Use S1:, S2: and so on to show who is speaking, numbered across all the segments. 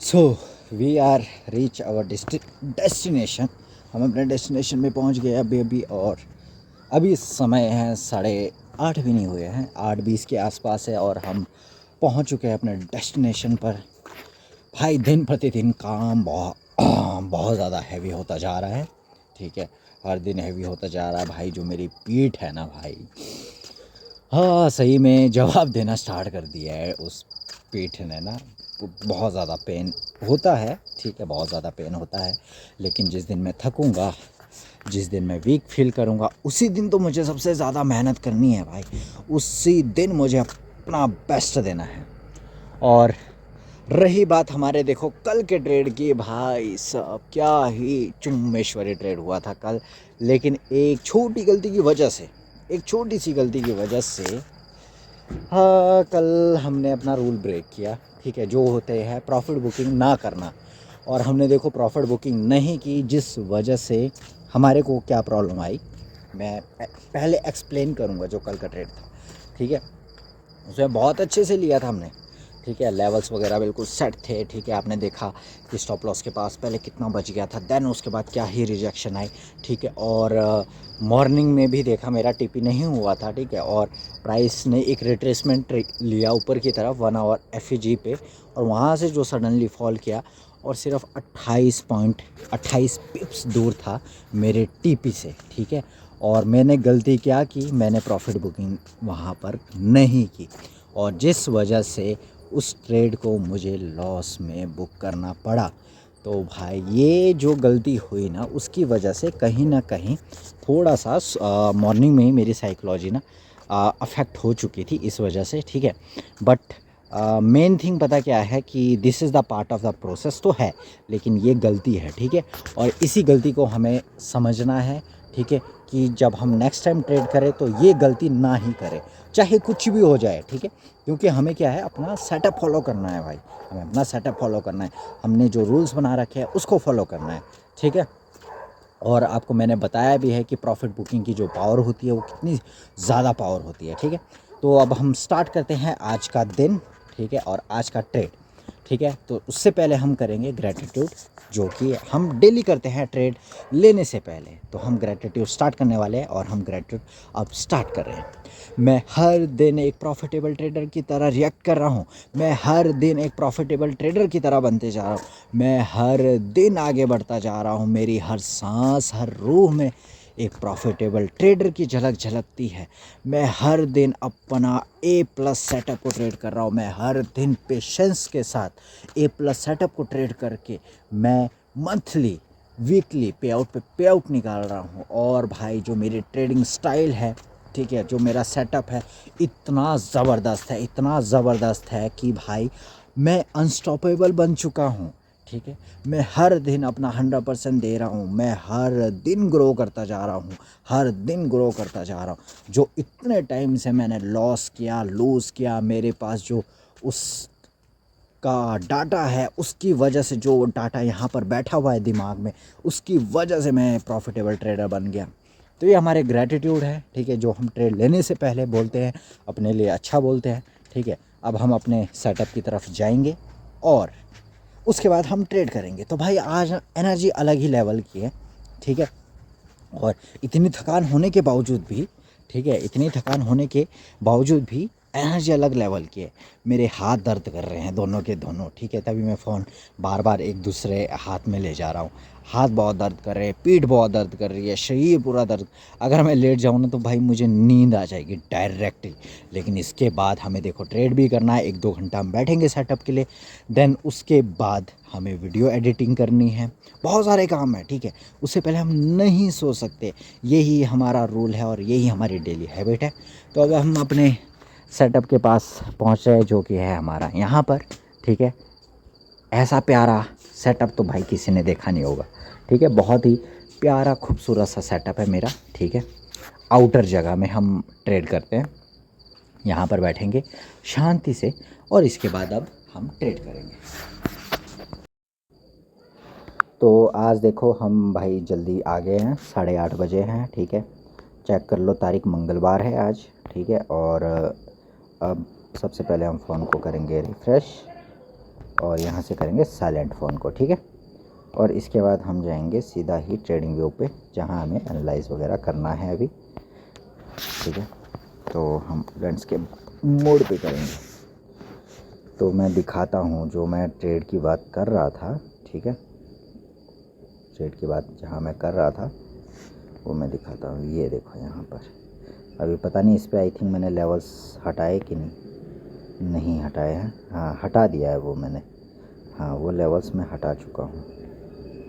S1: So we are reach our destination. हम अपने destination में पहुंच गए अभी अभी। और अभी समय है 8:30 भी नहीं हुए हैं, 8:20 के आसपास है और हम पहुंच चुके हैं अपने डेस्टिनेशन पर। भाई दिन प्रतिदिन काम बहुत ज़्यादा हैवी होता जा रहा है। ठीक है, हर दिन हैवी होता जा रहा है भाई। जो मेरी पीठ है ना भाई, हाँ सही में जवाब देना स्टार्ट कर दिया है। उस पीठ ने ना बहुत ज़्यादा पेन होता है। ठीक है, बहुत ज़्यादा पेन होता है। लेकिन जिस दिन मैं थकूँगा, जिस दिन मैं वीक फील करूँगा, उसी दिन तो मुझे सबसे ज़्यादा मेहनत करनी है भाई। उसी दिन मुझे अपना बेस्ट देना है। और रही बात हमारे देखो कल के ट्रेड की, भाई साहब क्या ही चुम्बेश्वरी ट्रेड हुआ था कल। लेकिन एक छोटी गलती की वजह से, एक छोटी सी गलती की वजह से, हाँ कल हमने अपना रूल ब्रेक किया। ठीक है, जो होते हैं प्रॉफिट बुकिंग ना करना। और हमने देखो प्रॉफिट बुकिंग नहीं की, जिस वजह से हमारे को क्या प्रॉब्लम आई मैं पहले एक्सप्लेन करूँगा। जो कल का ट्रेड था, ठीक है, उसमें बहुत अच्छे से लिया था हमने। ठीक है, लेवल्स वगैरह बिल्कुल सेट थे। ठीक है, आपने देखा कि स्टॉप लॉस के पास पहले कितना बच गया था, देन उसके बाद क्या ही रिजेक्शन आई। ठीक है, और मॉर्निंग में भी देखा मेरा टीपी नहीं हुआ था। ठीक है, और प्राइस ने एक रिट्रेसमेंट लिया ऊपर की तरफ 1 आवर एफ पे, और वहाँ से जो सडनली फॉल किया और सिर्फ 28 पिप्स दूर था मेरे टीपी से। ठीक है, और मैंने गलती क्या की, मैंने प्रॉफिट बुकिंग वहाँ पर नहीं की, और जिस वजह से उस ट्रेड को मुझे लॉस में बुक करना पड़ा। तो भाई ये जो गलती हुई ना, उसकी वजह से कहीं ना कहीं थोड़ा सा मॉर्निंग में ही मेरी साइकोलॉजी ना अफेक्ट हो चुकी थी इस वजह से। ठीक है, बट मेन थिंग पता क्या है कि this is the part of the process तो है, लेकिन ये गलती है। ठीक है, और इसी गलती को हमें समझना है। ठीक है, कि जब हम नेक्स्ट टाइम ट्रेड करें तो ये गलती ना ही करें, चाहे कुछ भी हो जाए। ठीक है, क्योंकि हमें क्या है, अपना सेटअप फॉलो करना है भाई। हमें अपना सेटअप फॉलो करना है, हमने जो रूल्स बना रखे हैं उसको फॉलो करना है। ठीक है, और आपको मैंने बताया भी है कि प्रॉफिट बुकिंग की जो पावर होती है वो कितनी ज़्यादा पावर होती है। ठीक है, तो अब हम स्टार्ट करते हैं आज का दिन। ठीक है, और आज का ट्रेड। ठीक है, तो उससे पहले हम करेंगे ग्रैटिट्यूड, जो कि हम डेली करते हैं ट्रेड लेने से पहले। तो हम ग्रैटिट्यूड स्टार्ट करने वाले हैं, और हम ग्रैटिट्यूड अब स्टार्ट कर रहे हैं। मैं हर दिन एक प्रॉफिटेबल ट्रेडर की तरह रिएक्ट कर रहा हूँ। मैं हर दिन एक प्रॉफिटेबल ट्रेडर की तरह बनते जा रहा हूँ। मैं हर दिन आगे बढ़ता जा रहा हूँ। मेरी हर सांस, हर रूह में एक प्रॉफिटेबल ट्रेडर की झलक झलकती है। मैं हर दिन अपना A+ सेटअप को ट्रेड कर रहा हूँ। मैं हर दिन पेशेंस के साथ A+ सेटअप को ट्रेड करके मैं मंथली, वीकली पे आउट निकाल रहा हूँ। और भाई जो मेरी ट्रेडिंग स्टाइल है, ठीक है, जो मेरा सेटअप है, इतना ज़बरदस्त है, इतना ज़बरदस्त है कि भाई मैं अनस्टॉपेबल बन चुका हूँ। ठीक है, मैं हर दिन अपना 100% दे रहा हूँ। मैं हर दिन ग्रो करता जा रहा हूँ, हर दिन ग्रो करता जा रहा हूँ। जो इतने टाइम से मैंने लॉस किया, लूज़ किया, मेरे पास जो उस का डाटा है, उसकी वजह से, जो डाटा यहाँ पर बैठा हुआ है दिमाग में, उसकी वजह से मैं प्रॉफिटेबल ट्रेडर बन गया। तो ये हमारे ग्रैटिट्यूड है। ठीक है, जो हम ट्रेड लेने से पहले बोलते हैं, अपने लिए अच्छा बोलते हैं। ठीक है, अब हम अपने सेटअप की तरफ जाएंगे और उसके बाद हम ट्रेड करेंगे। तो भाई आज एनर्जी अलग ही लेवल की है। ठीक है, और इतनी थकान होने के बावजूद भी, ठीक है, इतनी थकान होने के बावजूद भी एनर्जी अलग लेवल की है। मेरे हाथ दर्द कर रहे हैं दोनों के दोनों। ठीक है, तभी मैं फ़ोन बार बार एक दूसरे हाथ में ले जा रहा हूँ। हाथ बहुत दर्द कर रहे हैं, पीठ बहुत दर्द कर रही है, शरीर पूरा दर्द। अगर मैं लेट जाऊँ ना तो भाई मुझे नींद आ जाएगी डायरेक्टली। लेकिन इसके बाद हमें देखो ट्रेड भी करना है, 1-2 घंटा हम बैठेंगे सेटअप के लिए। देन उसके बाद हमें वीडियो एडिटिंग करनी है, बहुत सारे काम हैं। ठीक है, उससे पहले हम नहीं सो सकते। यही हमारा रूल है और यही हमारी डेली हैबिट है। तो अब हम अपने सेटअप के पास पहुंच रहे हैं, जो कि है हमारा यहाँ पर। ठीक है, ऐसा प्यारा सेटअप तो भाई किसी ने देखा नहीं होगा। ठीक है, बहुत ही प्यारा खूबसूरत सा सेटअप है मेरा। ठीक है, आउटर जगह में हम ट्रेड करते हैं। यहाँ पर बैठेंगे शांति से, और इसके बाद अब हम ट्रेड करेंगे। तो आज देखो हम भाई जल्दी आ गए हैं, 8:30 बजे हैं। ठीक है, चेक कर लो तारीख, मंगलवार है आज। ठीक है, और अब सबसे पहले हम फ़ोन को करेंगे रिफ़्रेश। और यहाँ से करेंगे साइलेंट फ़ोन को, ठीक है। और इसके बाद हम जाएंगे सीधा ही ट्रेडिंग व्यू पे, जहाँ हमें एनालाइज वगैरह करना है अभी, ठीक है। तो हम लैंडस्केप मोड पे करेंगे। तो मैं दिखाता हूँ जो मैं ट्रेड की बात कर रहा था, ठीक है। ट्रेड की बात जहाँ मैं कर रहा था वो मैं दिखाता हूँ। ये देखो यहाँ पर अभी पता नहीं इस पे आई थिंक मैंने लेवल्स हटाए कि नहीं हटाए हैं। हाँ, हटा दिया है वो मैंने। हाँ, वो लेवल्स मैं हटा चुका हूँ।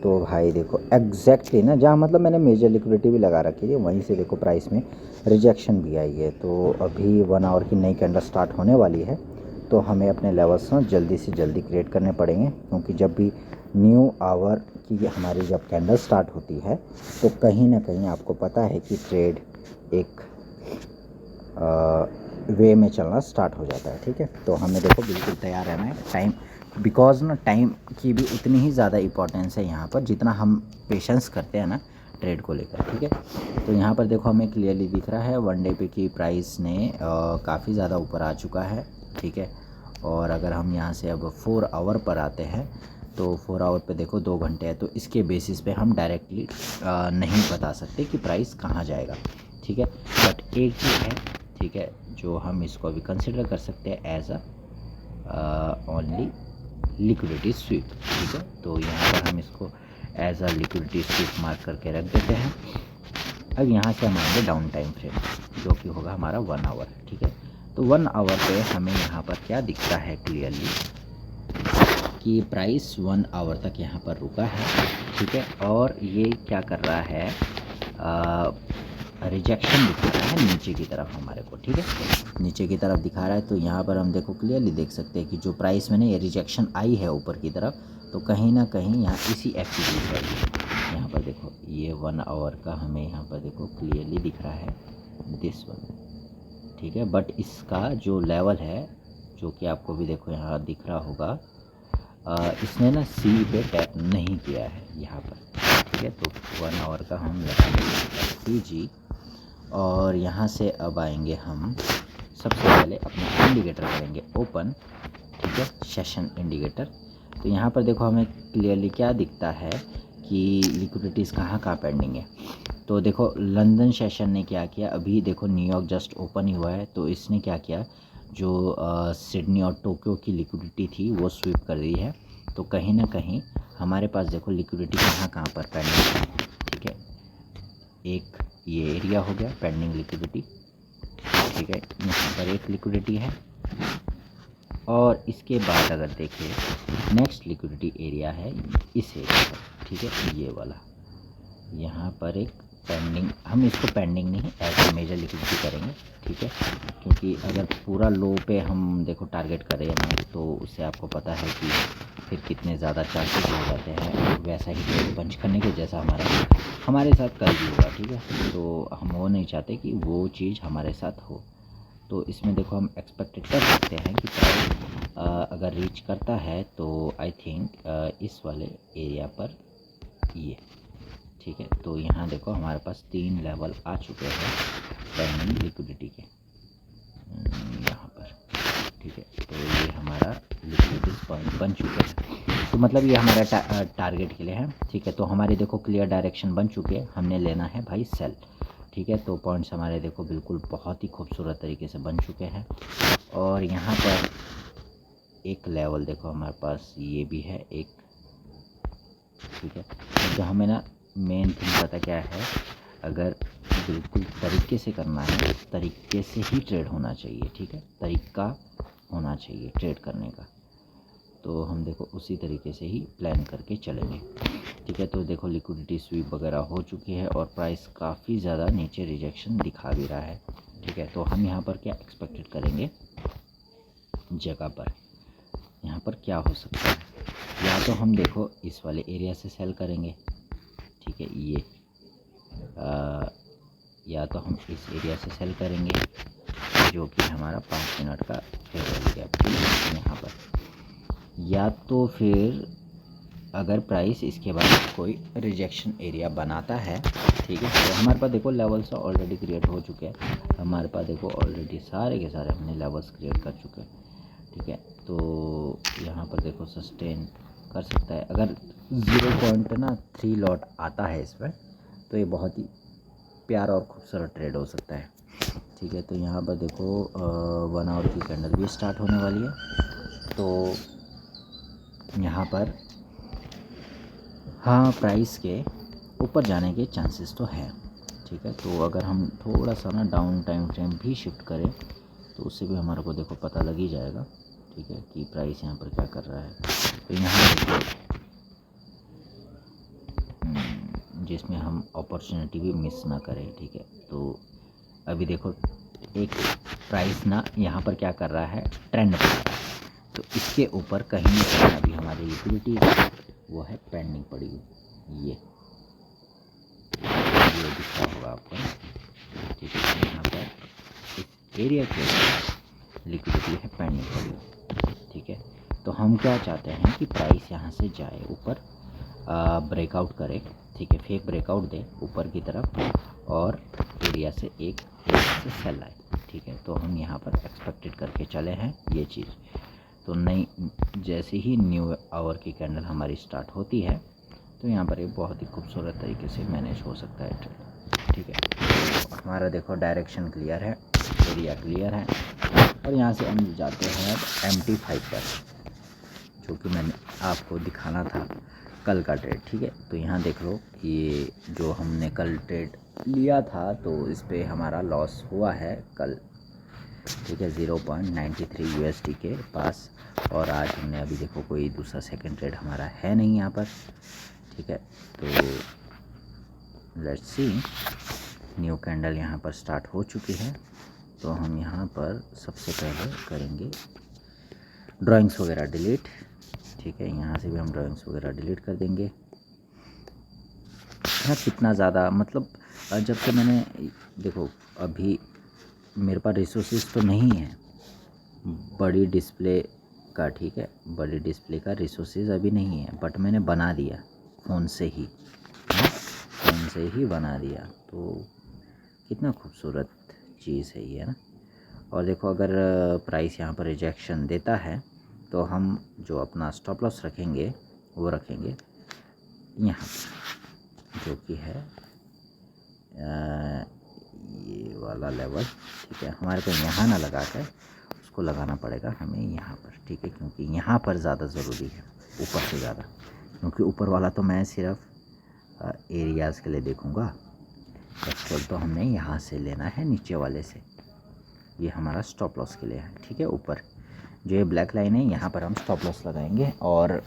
S1: तो भाई देखो एग्जैक्टली ना, जहाँ मतलब मैंने मेजर लिक्विडिटी भी लगा रखी थी वहीं से देखो प्राइस में रिजेक्शन भी आई है। तो अभी 1 आवर की नई कैंडल स्टार्ट होने वाली है, तो हमें अपने लेवल्स ना जल्दी से जल्दी क्रिएट करने पड़ेंगे, क्योंकि जब भी न्यू आवर की हमारी जब कैंडल स्टार्ट होती है तो कहीं ना कहीं आपको पता है कि ट्रेड एक वे में चलना स्टार्ट हो जाता है, ठीक है। तो हमें देखो बिल्कुल तैयार रहना है टाइम, बिकॉज ना टाइम की भी उतनी ही ज़्यादा इम्पोर्टेंस है यहाँ पर जितना हम पेशेंस करते हैं ना ट्रेड को लेकर, ठीक है। तो यहाँ पर देखो हमें क्लियरली दिख रहा है 1 डे पे की प्राइस ने काफ़ी ज़्यादा ऊपर आ चुका है, ठीक है। और अगर हम यहाँ से अब 4 आवर पर आते हैं तो 4 आवर पे देखो 2 घंटे है, तो इसके बेसिस पे हम डायरेक्टली नहीं बता सकते कि प्राइस कहाँ जाएगा, ठीक है। बट एक चीज़ है, ठीक है, जो हम इसको अभी कंसिडर कर सकते हैं as a only liquidity sweep, ठीक है। तो यहाँ पर हम इसको as a liquidity sweep mark करके रख देते हैं। अब यहाँ से हम आएंगे डाउन टाइम फ्रेम, जो कि होगा हमारा 1 आवर, ठीक है। तो 1 आवर पे हमें यहाँ पर क्या दिखता है क्लियरली कि प्राइस 1 आवर तक यहाँ पर रुका है, ठीक है। और ये क्या कर रहा है, रिजेक्शन दिखा रहा है नीचे की तरफ हमारे को, ठीक है, नीचे की तरफ दिखा रहा है। तो यहाँ पर हम देखो क्लियरली देख सकते हैं कि जो प्राइस में ने ये रिजेक्शन आई है ऊपर की तरफ, तो कहीं ना कहीं यहाँ इसी एक्टिविटी पर यहाँ पर देखो ये 1 आवर का हमें यहाँ पर देखो क्लियरली दिख रहा है दिस वन, ठीक है। बट इसका जो लेवल है, जो कि आपको भी देखो यहाँ दिख रहा होगा, इसने ना सी पे टैप नहीं किया है यहाँ पर, ठीक है। तो 1 आवर का हम लगाएंगे जी। और यहाँ से अब आएंगे हम सबसे पहले अपना इंडिकेटर करेंगे ओपन, ठीक है, सेशन इंडिकेटर। तो यहाँ पर देखो हमें क्लियरली क्या दिखता है कि लिक्विडिटीज़ कहाँ कहाँ पेंडिंग है। तो देखो लंदन सेशन ने क्या किया, अभी देखो न्यूयॉर्क जस्ट ओपन ही हुआ है, तो इसने क्या किया, जो सिडनी और टोक्यो की लिक्विडिटी थी वो स्वीप कर दी है। तो कहीं ना कहीं हमारे पास देखो लिक्विडिटी कहाँ कहाँ पर पेंडिंग है, ठीक है। एक ये एरिया हो गया पेंडिंग लिक्विडिटी, ठीक है, यहाँ पर एक लिक्विडिटी है। और इसके बाद अगर देखिए नेक्स्ट लिक्विडिटी एरिया है इस एरिया पर, ठीक है, ये वाला यहाँ पर एक पेंडिंग, हम इसको पेंडिंग नहीं एज मेजर लिक्विडिटी करेंगे, ठीक है। क्योंकि अगर पूरा लो पे हम देखो टारगेट करें ना, तो उससे आपको पता है कि फिर कितने ज़्यादा चांसेस हो जाते हैं वैसा ही ट्रेड पंच करने के, जैसा हमारे साथ कल भी हुआ, ठीक है। तो हम वो नहीं चाहते कि वो चीज़ हमारे साथ हो। तो इसमें देखो हम एक्सपेक्टेड कर सकते हैं कि प्राइस अगर रीच करता है तो आई थिंक इस वाले एरिया पर ये, ठीक है। तो यहाँ देखो हमारे पास 3 लेवल आ चुके हैं पेंडिंग लिक्विडिटी के यहाँ पर, ठीक है। तो ये हमारा लिक्विडिटी पॉइंट बन चुके हैं, तो मतलब ये हमारा टारगेट के लिए है, ठीक है। तो हमारे देखो क्लियर डायरेक्शन बन चुके हैं, हमने लेना है भाई सेल, ठीक है। तो पॉइंट्स हमारे देखो बिल्कुल बहुत ही खूबसूरत तरीके से बन चुके हैं। और यहाँ पर एक लेवल देखो हमारे पास ये भी है एक, ठीक है। तो हमें ना मेन थिंग पता क्या है, अगर बिल्कुल तरीके से करना है उस तरीके से ही ट्रेड होना चाहिए, ठीक है, तरीका होना चाहिए ट्रेड करने का। तो हम देखो उसी तरीके से ही प्लान करके चलेंगे, ठीक है। तो देखो लिक्विडिटी स्वीप वगैरह हो चुकी है और प्राइस काफ़ी ज़्यादा नीचे रिजेक्शन दिखा भी रहा है, ठीक है। तो हम यहाँ पर क्या एक्सपेक्टेड करेंगे जगह पर, यहाँ पर क्या हो सकता है, या तो हम देखो इस वाले एरिया से सेल करेंगे, ठीक है, ये या तो हम इस एरिया से सेल करेंगे जो कि हमारा 5 मिनट का फेवरेट गैप यहाँ पर, या तो फिर अगर प्राइस इसके बाद कोई रिजेक्शन एरिया बनाता है, ठीक है। तो हमारे पास देखो लेवल्स ऑलरेडी क्रिएट हो चुके हैं, हमारे पास देखो ऑलरेडी सारे के सारे हमने लेवल्स क्रिएट कर चुके हैं, ठीक है। तो यहाँ पर देखो सस्टेन कर सकता है। अगर 0.3 लॉट आता है इसमें तो ये बहुत ही प्यारा और खूबसूरत ट्रेड हो सकता है। ठीक है, तो यहाँ पर देखो 1 आवर की कैंडल भी स्टार्ट होने वाली है। तो यहाँ पर हाँ प्राइस के ऊपर जाने के चांसेस तो है। ठीक है, तो अगर हम थोड़ा सा ना डाउन टाइम फ्रेम भी शिफ्ट करें तो उससे भी हमारे को देखो पता लग ही जाएगा। ठीक है, कि प्राइस यहाँ पर क्या कर रहा है। तो यहाँ देखो जिसमें हम अपॉर्चुनिटी भी मिस ना करें। ठीक है, तो अभी देखो एक प्राइस ना यहाँ पर क्या कर रहा है, ट्रेंड कर रहा है। तो इसके ऊपर कहीं ना कहीं अभी हमारी लिक्विडिटी वो है पेंडिंग पड़ी हुई। ये दिखता होगा आपको। ठीक है, यहाँ पर इस एरिया के लिक्विडिटी है पेंडिंग पड़ी हुई। ठीक है, तो हम क्या चाहते हैं कि प्राइस यहाँ से जाए ऊपर, ब्रेकआउट करे। ठीक है, फेक ब्रेकआउट दे ऊपर की तरफ और एरिया से सेल आए। ठीक है, तो हम यहाँ पर एक्सपेक्टेड करके चले हैं ये चीज़। तो नई जैसे ही न्यू आवर की कैंडल हमारी स्टार्ट होती है तो यहाँ पर एक बहुत ही खूबसूरत तरीके से मैनेज हो सकता है ट्रेड। ठीक है, तो हमारा देखो डायरेक्शन क्लियर है, एरिया क्लियर है और यहाँ से हम जाते हैं अब MT5 पर, जो कि मैंने आपको दिखाना था कल का ट्रेड। ठीक है, तो यहाँ देख लो ये जो हमने कल ट्रेड लिया था तो इस पर हमारा लॉस हुआ है कल। ठीक है, 0.93 USD के पास। और आज हमने अभी देखो कोई दूसरा सेकंड ट्रेड हमारा है नहीं यहाँ पर। ठीक है, तो लेट्स सी न्यू कैंडल यहाँ पर स्टार्ट हो चुकी है। तो हम यहाँ पर सबसे पहले करेंगे ड्राइंग्स वगैरह डिलीट। ठीक है, यहाँ से भी हम ड्राइंग्स वगैरह डिलीट कर देंगे। हाँ, कितना ज़्यादा मतलब जब से मैंने देखो अभी मेरे पास रिसोर्सेज तो नहीं है बड़ी डिस्प्ले का। ठीक है, बड़ी डिस्प्ले का रिसोर्सेज अभी नहीं है, बट मैंने बना दिया फ़ोन से ही बना दिया। तो कितना खूबसूरत चीज़ है ये ना। और देखो अगर प्राइस यहाँ पर रिजेक्शन देता है तो हम जो अपना स्टॉप लॉस रखेंगे वो रखेंगे यहाँ पर, जो कि है ये वाला लेवल। ठीक है, हमारे को यहाँ ना लगा कर उसको लगाना पड़ेगा हमें यहाँ पर। ठीक है, क्योंकि यहाँ पर ज़्यादा ज़रूरी है ऊपर से ज़्यादा, क्योंकि ऊपर वाला तो मैं सिर्फ एरियाज़ के लिए देखूँगा। एक्चुअल तो हमने यहाँ से लेना है नीचे वाले से। ये हमारा स्टॉप लॉस के लिए है। ठीक है, ऊपर जो ये ब्लैक लाइन है यहाँ पर हम स्टॉप लॉस लगाएंगे और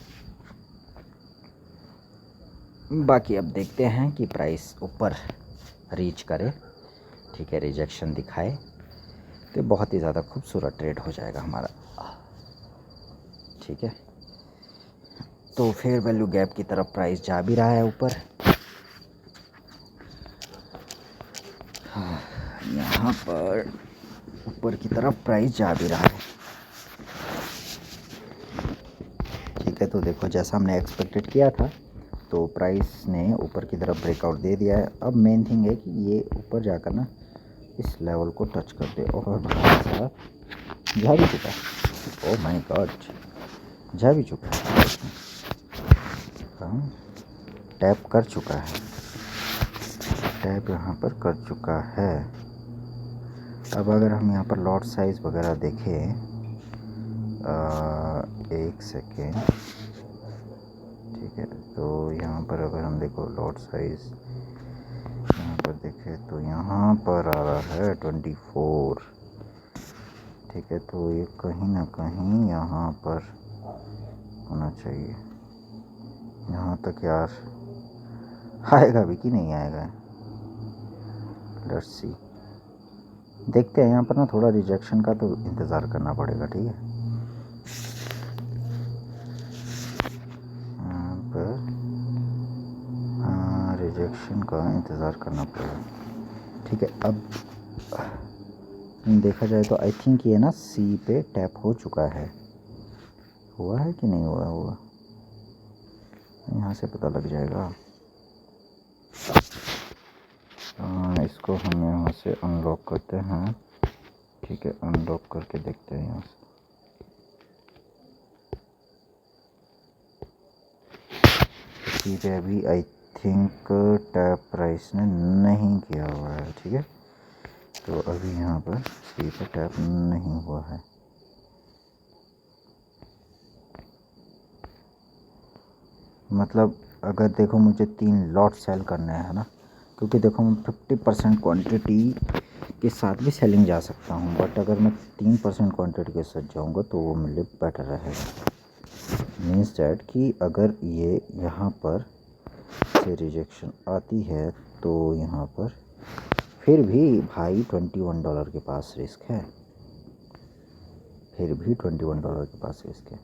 S1: बाकी अब देखते हैं कि प्राइस ऊपर रीच करे। ठीक है, रिजेक्शन दिखाए तो बहुत ही ज़्यादा खूबसूरत ट्रेड हो जाएगा हमारा। ठीक है, तो फेयर वैल्यू गैप की तरफ प्राइस जा भी रहा है ऊपर। यहाँ पर ऊपर की तरफ प्राइस जा भी रहा है। ठीक है, तो देखो जैसा हमने एक्सपेक्टेड किया था तो प्राइस ने ऊपर की तरफ ब्रेकआउट दे दिया है। अब मेन थिंग है कि ये ऊपर जाकर ना इस लेवल को टच कर दे। और भाई साहब जा भी चुका है। ओह माय गॉड, जा भी चुका है। टैप कर चुका है, टैप यहाँ पर कर चुका है। अब अगर हम यहाँ पर लॉट साइज़ वगैरह देखें, एक सेकेंड। ठीक है, तो यहाँ पर अगर हम देखो लॉट साइज़ यहाँ पर देखें तो यहाँ पर आ रहा है 24। ठीक है, तो ये कहीं ना कहीं यहाँ पर होना चाहिए। यहाँ तक यार आएगा भी कि नहीं आएगा, लेट्स सी। देखते हैं, यहाँ पर ना थोड़ा रिजेक्शन का तो इंतज़ार करना पड़ेगा। ठीक है, यहाँ पर रिजेक्शन का इंतज़ार करना पड़ेगा। ठीक है, अब देखा जाए तो आई थिंक ये ना सी पे टैप हो चुका है। हुआ है कि नहीं हुआ यहाँ से पता लग जाएगा। इसको हम यहाँ से अनलॉक करते हैं। ठीक है, अनलॉक करके देखते हैं यहाँ से। सी पे अभी आई थिंक टैप प्राइस ने नहीं किया हुआ है, ठीक है। तो अभी यहाँ पर सी पे टैप नहीं हुआ है। मतलब अगर देखो मुझे 3 लॉट सेल करने हैं ना, क्योंकि देखो मैं 50% क्वांटिटी के साथ भी सेलिंग जा सकता हूँ, बट अगर मैं 3% क्वांटिटी के साथ जाऊँगा तो वो मेरे लिए बेटर रहेगा। मीन्स डैट कि अगर ये यहाँ पर से रिजेक्शन आती है तो यहाँ पर फिर भी भाई $21 के पास रिस्क है, फिर भी $21 के पास रिस्क है।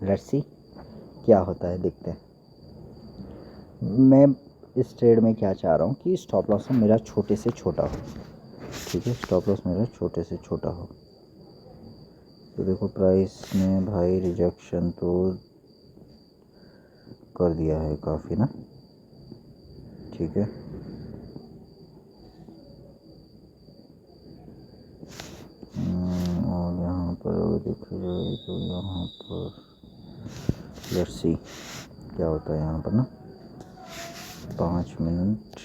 S1: लेट्स सी क्या होता है, देखते हैं। मैं इस ट्रेड में क्या चाह रहा हूँ कि स्टॉप लॉस मेरा छोटे से छोटा हो, ठीक है, स्टॉप लॉस मेरा छोटे से छोटा हो। तो देखो प्राइस ने भाई रिजेक्शन तो कर दिया है काफ़ी ना, ठीक है। और यहाँ पर अगर देखा जाए तो यहाँ पर लेट्स सी क्या होता है यहाँ पर ना। 5 मिनट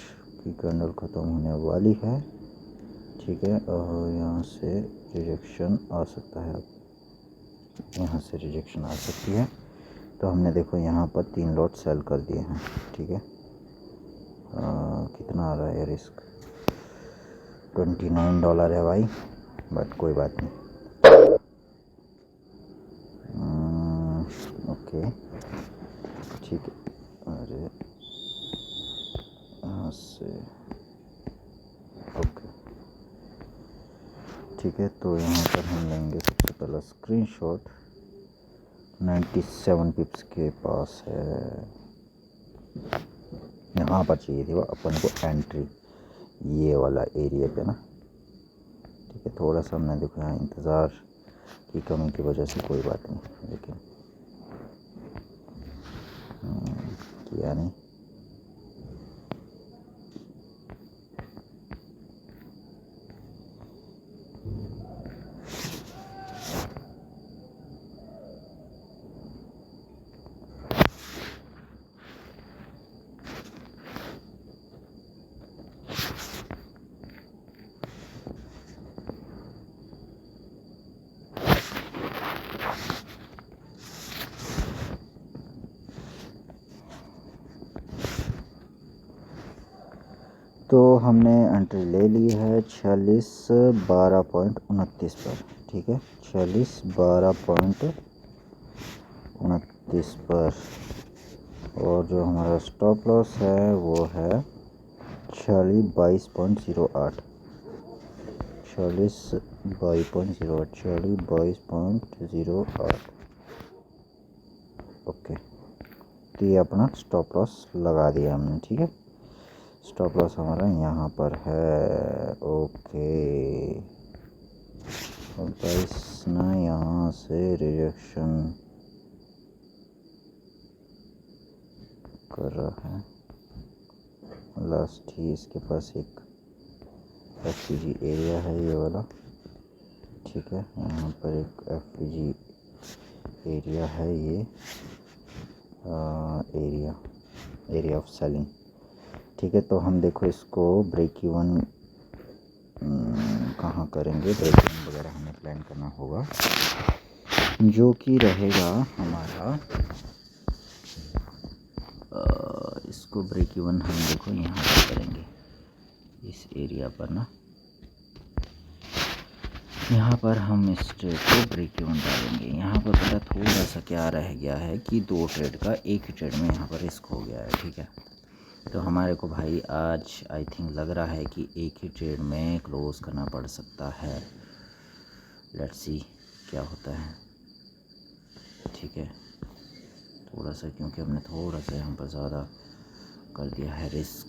S1: की कैंडल ख़त्म होने वाली है, ठीक है। और यहाँ से रिजेक्शन आ सकता है, यहाँ से रिजेक्शन आ सकती है। तो हमने देखो यहाँ पर 3 लॉट सेल कर दिए हैं, ठीक है। कितना आ रहा है रिस्क? $29 है भाई, बट कोई बात नहीं। ओके ठीक है। अरे यहाँ से ओके ठीक है। तो यहाँ पर हम लेंगे सबसे पहला स्क्रीनशॉट। 97 पिप्स के पास है, यहाँ पर चाहिए थी वो अपन को एंट्री, ये वाला एरिया पे ना, ठीक है। थोड़ा सा हमने देखो यहाँ इंतज़ार की कमी की वजह से कोई बात नहीं, लेकिन किया नहीं। तो हमने एंट्री ले ली है 4612.29 पर, ठीक है। 4612.29 पर। और जो हमारा स्टॉप लॉस है वो है 4622.08, 4622.08। ओके, तो ये अपना स्टॉप लॉस लगा दिया हमने, ठीक है। स्टॉप लॉस हमारा यहाँ पर है, ओके। और प्राइस ना यहाँ से रिजेक्शन कर रहा है। लास्ट ही इसके पास एक एफपीजी एरिया है, ये वाला, ठीक है। यहाँ पर एक एफपीजी एरिया है, ये एरिया ऑफ सेलिंग, ठीक है। तो हम देखो इसको ब्रेक इवन कहाँ करेंगे, ब्रेक इवन वगैरह हमें प्लान करना होगा, जो कि रहेगा हमारा इसको ब्रेक इवन हम देखो यहाँ पर करेंगे, इस एरिया पर ना, यहाँ पर हम इस ट्रेड को ब्रेक इवन डालेंगे। यहाँ पर पता थोड़ा सा क्या रह गया है कि 2 ट्रेड का एक ही ट्रेड में यहाँ पर रिस्क हो गया है, ठीक है। तो हमारे को भाई आज आई थिंक लग रहा है कि एक ही ट्रेड में क्लोज करना पड़ सकता है। लेट्स सी क्या होता है, ठीक है। थोड़ा सा क्योंकि हमने थोड़ा सा यहाँ पर ज़्यादा कर दिया है रिस्क।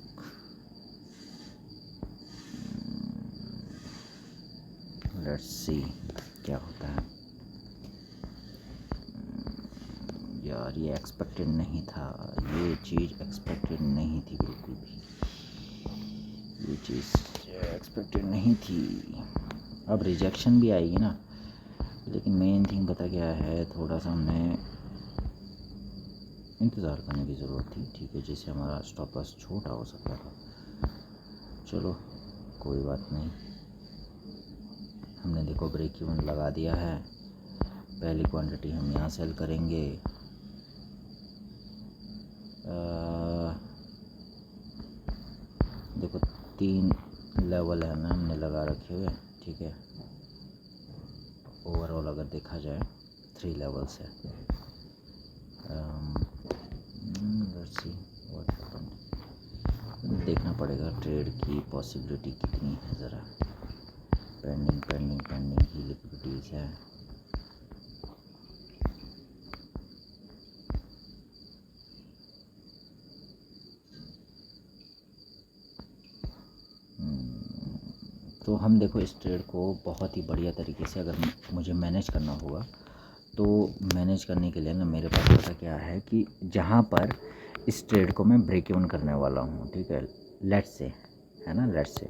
S1: लेट्स सी क्या होता है। यार ये एक्सपेक्टेड नहीं था, ये चीज़ एक्सपेक्टेड नहीं थी, बिल्कुल भी ये चीज़ एक्सपेक्टेड नहीं थी। अब रिजेक्शन भी आएगी ना, लेकिन मेन थिंग पता क्या है, थोड़ा सा हमें इंतज़ार करने की ज़रूरत थी, ठीक है, जिससे हमारा स्टॉप लॉस छोटा हो सकता था। चलो कोई बात नहीं, हमने देखो ब्रेक इवन लगा दिया है। पहली क्वांटिटी हम यहाँ सेल करेंगे। देखो 3 लेवल है ना हमने लगा रखे हुए, ठीक है। ओवरऑल अगर देखा जाए 3 लेवल्स है। Let's see what happened. देखना पड़ेगा ट्रेड की पॉसिबिलिटी कितनी है ज़रा। पेंडिंग ही लिक्विडिटीज़ है। तो हम देखो इस ट्रेड को बहुत ही बढ़िया तरीके से अगर मुझे मैनेज करना होगा, तो मैनेज करने के लिए ना मेरे पास पता क्या है कि जहाँ पर इस ट्रेड को मैं ब्रेक इवन करने वाला हूँ, ठीक है, लेट्स से, है ना, लेट्स से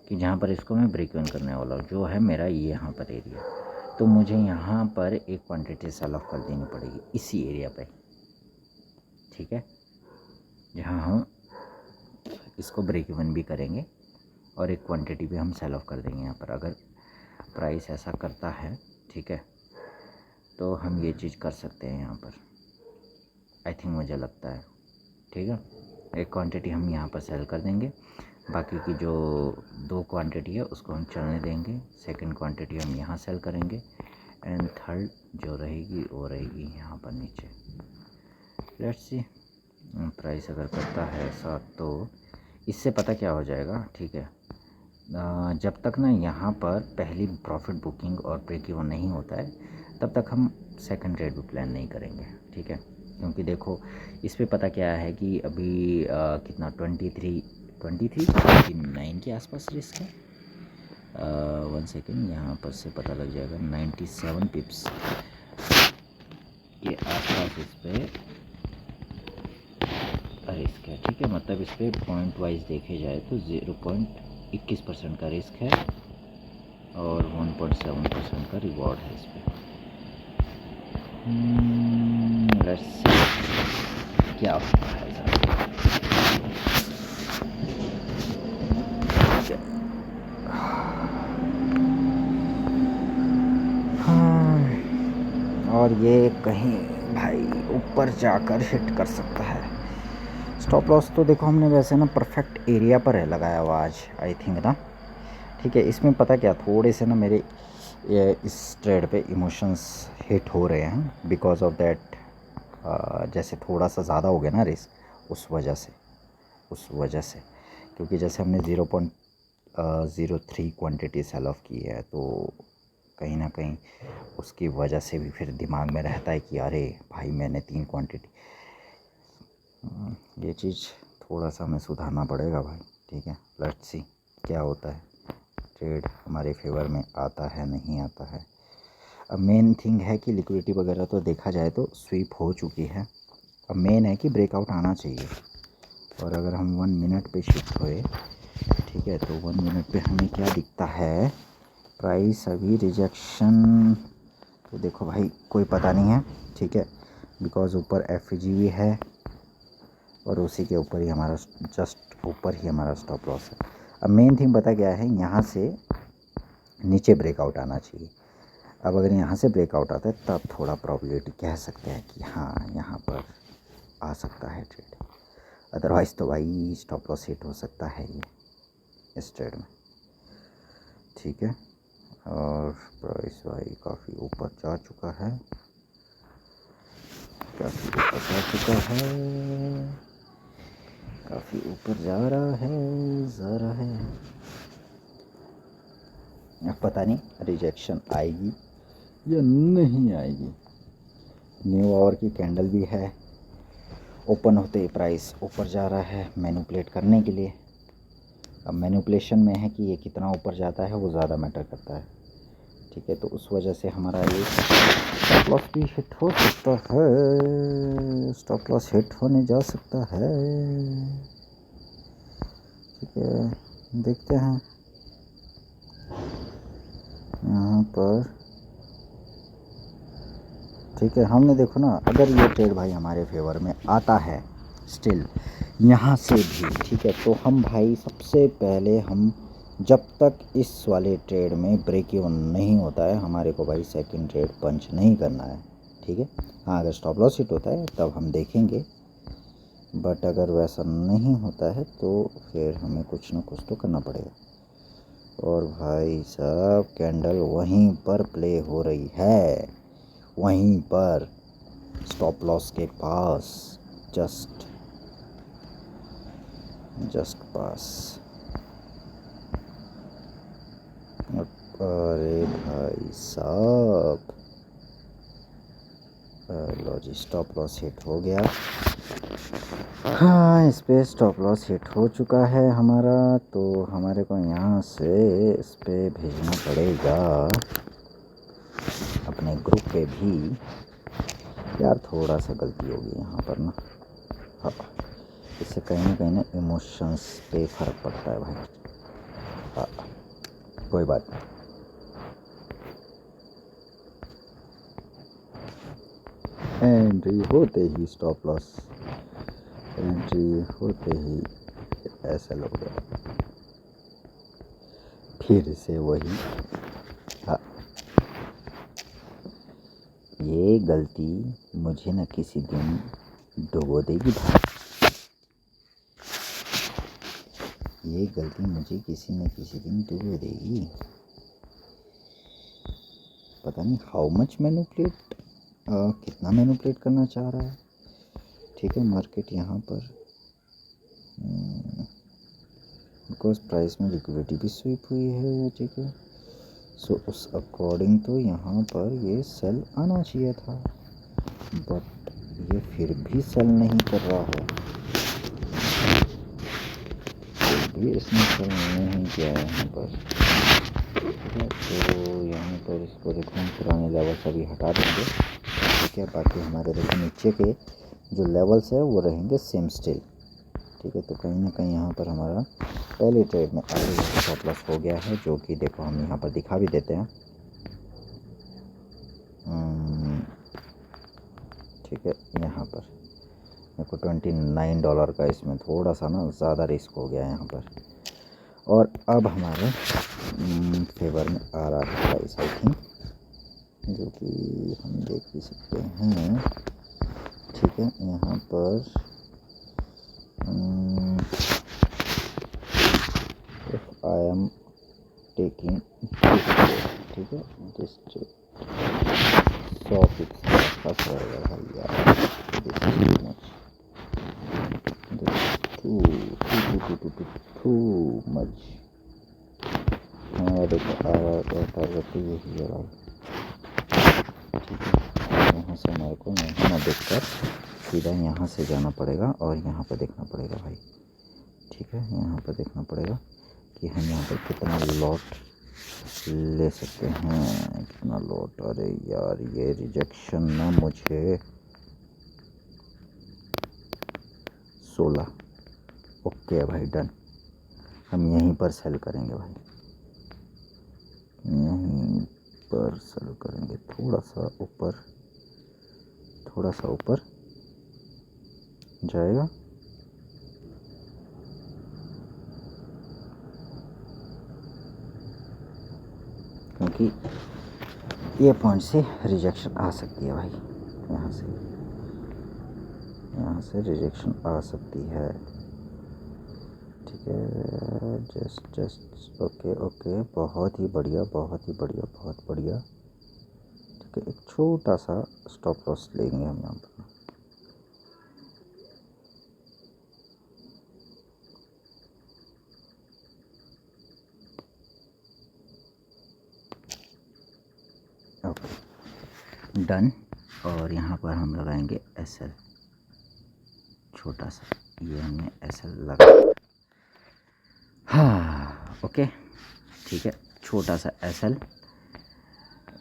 S1: कि जहाँ पर इसको मैं ब्रेक इवन करने वाला हूँ, जो है मेरा ये यहाँ पर एरिया, तो मुझे यहाँ पर एक क्वांटिटी सेल ऑफ कर देनी पड़ेगी इसी एरिया पे, ठीक है, जहाँ हम इसको ब्रेक इवन भी करेंगे और एक क्वांटिटी भी हम सेल ऑफ कर देंगे यहाँ पर। अगर प्राइस ऐसा करता है, ठीक है, तो हम ये चीज़ कर सकते हैं यहाँ पर, आई थिंक मुझे लगता है, ठीक है। एक क्वांटिटी हम यहाँ पर सेल कर देंगे, बाकी की जो 2 क्वांटिटी है उसको हम चलने देंगे। सेकंड क्वांटिटी हम यहाँ सेल करेंगे एंड थर्ड जो रहेगी वो रहेगी यहाँ पर नीचे। लेट्स सी प्राइस अगर करता है ऐसा, तो इससे पता क्या हो जाएगा, ठीक है, जब तक ना यहाँ पर पहली प्रॉफिट बुकिंग और ब्रेक इवन नहीं होता है, तब तक हम सेकंड ट्रेड भी प्लान नहीं करेंगे, ठीक है। क्योंकि देखो इस पे पता क्या है कि अभी कितना 29 के आसपास रिस्क है। 1 सेकेंड, यहाँ पर से पता लग जाएगा 97 पिप्स के आसपास इस पे रिस्क है, ठीक है। मतलब इस पर पॉइंट वाइज देखे जाए तो 0.21% का रिस्क है और 1.7% का रिवॉर्ड है इस पर। लेट्स क्या होता है हाँ, और ये कहीं भाई ऊपर जाकर हिट कर सकता है। स्टॉप लॉस तो देखो हमने वैसे ना परफेक्ट एरिया पर है लगाया हुआ आज, आई थिंक ना, ठीक है। इसमें पता क्या, थोड़े से ना मेरे इस ट्रेड पे इमोशंस हिट हो रहे हैं बिकॉज ऑफ दैट, जैसे थोड़ा सा ज़्यादा हो गया ना रिस्क, उस वजह से क्योंकि जैसे हमने 0.03 क्वांटिटी सेल ऑफ की है, तो कहीं ना कहीं उसकी वजह से भी फिर दिमाग में रहता है कि अरे भाई मैंने 3 क्वांटिटी, ये चीज़ थोड़ा सा हमें सुधारना पड़ेगा भाई, ठीक है। लेट्स सी क्या होता है, ट्रेड हमारे फेवर में आता है नहीं आता है। अब मेन थिंग है कि लिक्विडिटी वगैरह तो देखा जाए तो स्वीप हो चुकी है, अब मेन है कि ब्रेकआउट आना चाहिए। और अगर हम 1 मिनट पे शिफ्ट हुए, ठीक है, तो 1 मिनट पे हमें क्या दिखता है, प्राइस अभी रिजेक्शन, तो देखो भाई कोई पता नहीं है, ठीक है, बिकॉज़ ऊपर FVG है और उसी के ऊपर ही हमारा जस्ट ऊपर ही हमारा स्टॉप लॉस है। अब मेन थिंग पता क्या है, यहाँ से नीचे ब्रेकआउट आना चाहिए। अब अगर यहाँ से ब्रेकआउट आता है तब थोड़ा प्रोबेबिलिटी कह सकते हैं कि हाँ यहाँ पर आ सकता है ट्रेड, अदरवाइज़ तो भाई स्टॉप लॉस हिट हो सकता है ये इस ट्रेड में, ठीक है। और प्राइस भाई काफ़ी ऊपर जा चुका है, काफ़ी ऊपर जा चुका है, काफ़ी ऊपर जा रहा है। अब पता नहीं रिजेक्शन आएगी या नहीं आएगी। न्यू आवर की कैंडल भी है, ओपन होते ही प्राइस ऊपर जा रहा है मैनिपुलेट करने के लिए। अब मैनिपुलेशन में है कि ये कितना ऊपर जाता है वो ज़्यादा मैटर करता है, ठीक है। तो उस वजह से हमारा ये स्टॉप लॉस भी हिट हो सकता है, स्टॉप लॉस हिट होने जा सकता है, ठीक है। देखते हैं यहाँ पर ठीक है। हमने देखो ना, अगर ये ट्रेड भाई हमारे फेवर में आता है स्टिल यहाँ से भी, ठीक है, तो हम भाई सबसे पहले हम जब तक इस वाले ट्रेड में ब्रेक इवन नहीं होता है हमारे को भाई सेकंड ट्रेड पंच नहीं करना है, ठीक है। हाँ, अगर स्टॉप लॉस हिट होता है तब हम देखेंगे, बट अगर वैसा नहीं होता है तो फिर हमें कुछ ना कुछ तो करना पड़ेगा। और भाई साहब कैंडल वहीं पर प्ले हो रही है, वहीं पर स्टॉप लॉस के पास, जस्ट पास। अरे भाई साहब, लो जी, स्टॉप लॉस हिट हो गया। हाँ, इस पे स्टॉप लॉस हिट हो चुका है हमारा, तो हमारे को यहाँ से इस पे भेजना पड़ेगा अपने ग्रुप पे भी। यार थोड़ा सा गलती होगी यहाँ पर ना, हाँ, इससे कहीं ना इमोशंस पे फ़र्क पड़ता है भाई। हाँ, कोई बात नहीं। एंट्री होते ही स्टॉप लॉस, एंट्री होते ही ऐसा हो गया, फिर से वही। हाँ, ये गलती मुझे न किसी दिन डुबो देगी भाई, ये गलती मुझे किसी न किसी दिन डुबो देगी। पता नहीं हाउ मच मैनिपुलेट, कितना मैनिपुलेट करना चाह रहा है, ठीक है, मार्केट यहाँ पर, बिकॉज प्राइस में लिक्विडिटी भी स्वीप हुई है, ठीक है। सो उस अकॉर्डिंग तो यहाँ पर ये सेल आना चाहिए था, बट ये फिर भी सेल नहीं कर रहा है, फिर भी इसने सेल नहीं किया है यहाँ पर। तो यहाँ पर इसको देखो हम पुराने लेवल से अभी हटा देंगे, ठीक है। बाकी हमारे देखो नीचे के जो लेवल्स है वो रहेंगे सेम स्टिल, ठीक है। तो कहीं ना कहीं यहाँ पर हमारा पहले ट्रेड में ऑलरेडी स्टॉप लॉस हो गया है, जो कि देखो हम यहाँ पर दिखा भी देते हैं, ठीक है। यहाँ पर देखो $29 का इसमें थोड़ा सा ना ज़्यादा रिस्क हो गया है यहाँ पर, और अब हमारे फेवर में आ रहा है प्राइस, आई थिंक, जो कि हम देख भी सकते हैं, ठीक है। यहाँ पर इफ आई एम टेकिंग, ठीक है, दिस 100 फिक्स फंस रहेगा भाई यार, this is too much, this too much. हमारा देखो आ रहा है टारगेट तो यही है भाई, ठीक है। यहाँ से हमारे को यहाँ ना देखकर सीधा यहाँ से जाना पड़ेगा और यहाँ पर देखना पड़ेगा भाई, ठीक है। यहाँ पर देखना पड़ेगा कि हम यहाँ पर कितना लॉट ले सकते हैं, कितना लॉट। अरे यार ये रिजेक्शन ना मुझे 16, ओके भाई, डन। हम यहीं पर सेल करेंगे भाई, यहीं पर सेल करेंगे, थोड़ा सा ऊपर जाएगा, क्योंकि ये पॉइंट से रिजेक्शन आ सकती है भाई, यहाँ से रिजेक्शन आ सकती है, ठीक है। जस्ट ओके, बहुत ही बढ़िया, ठीक है। एक छोटा सा स्टॉप लॉस लेंगे हम यहाँ पर, ओके, डन। और यहाँ पर हम लगाएंगे SL, छोटा सा, ये हमने SL लगाया, हाँ, ओके, ठीक है, छोटा सा SL।